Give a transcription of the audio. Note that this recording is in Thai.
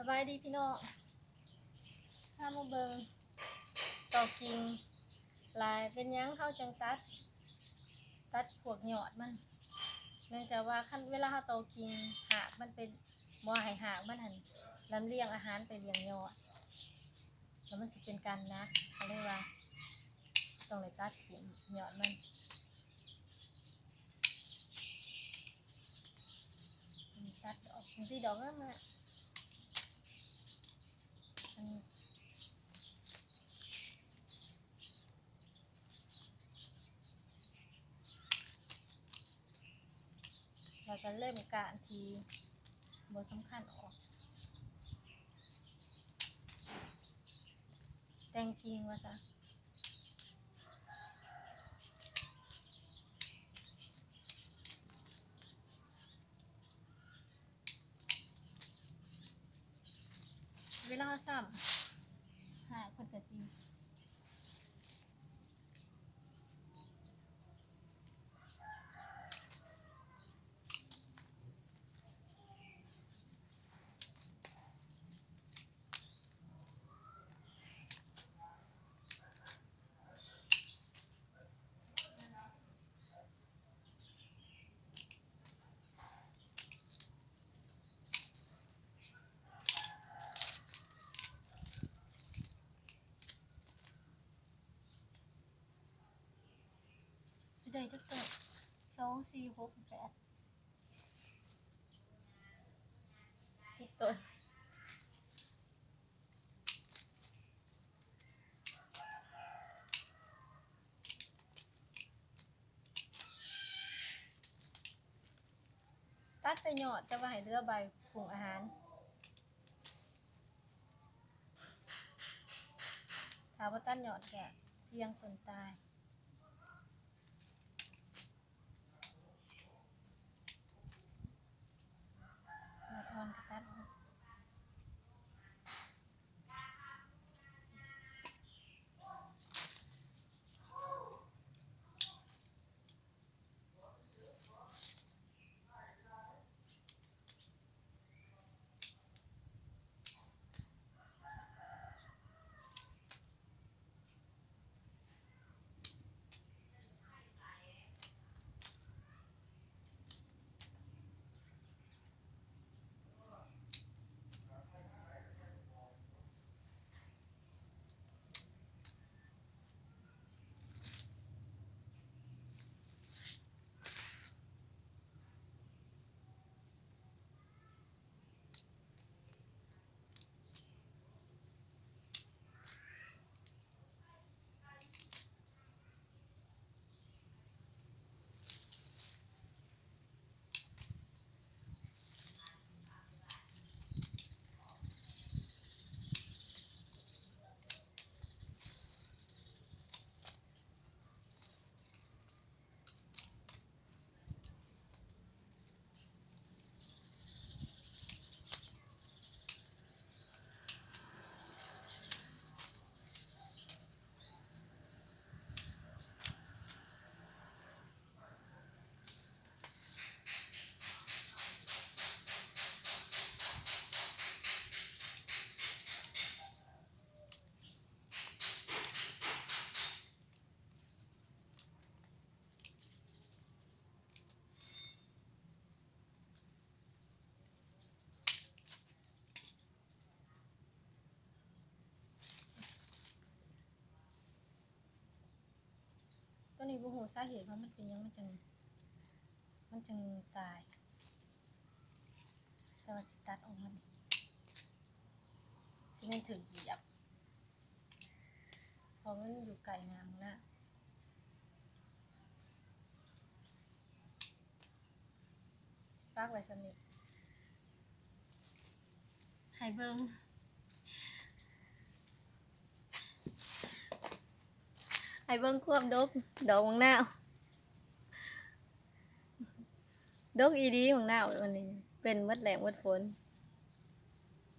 บายดีพี่น้องถ้ามาเบิงต่อกิ่งลายเป็นยังเข้าจังตัดพวกยอดมันเนื่องจากว่าขั้นเวลาเขาต่อกิ่งหากมันเป็นบ่ให้หากมันหันลำเลียงอาหารไปเลี้ยงยอดแล้วมันจะเป็นการนักเขาเรียกว่าต้องเลยตัดถิ่มยอดมันตัดออกบางทีดอกก็มาเราจะเริ่มการทีบทสำคัญออกแต่งกิ่งว่าซะเวลาเขาซ้ำหากคนกระจีสิได้จักต้น2 4 6 8 10 ต้นตัดแต่ยอดแต่ว่าให้เหลือใบปรุงอาหารถ้าว่าตัดยอดก็เสี่ยงต้นตายยอดอ่อนก็ตัดออกตัวนี้บ่ฮู้สาเหตุว่ามันเป็นหยังมันจึงตายแต่ว่าสิตัดออกมานี่สิแม่นถึกเหยียบเพราะมันอยู่ไกลน้ำแล้วปักไว้ซั่นนี่ให้เบิ่งความดกดอกมะนาวดกอีดีมะนาววันนี้เป็นหมดแรงหมดฝน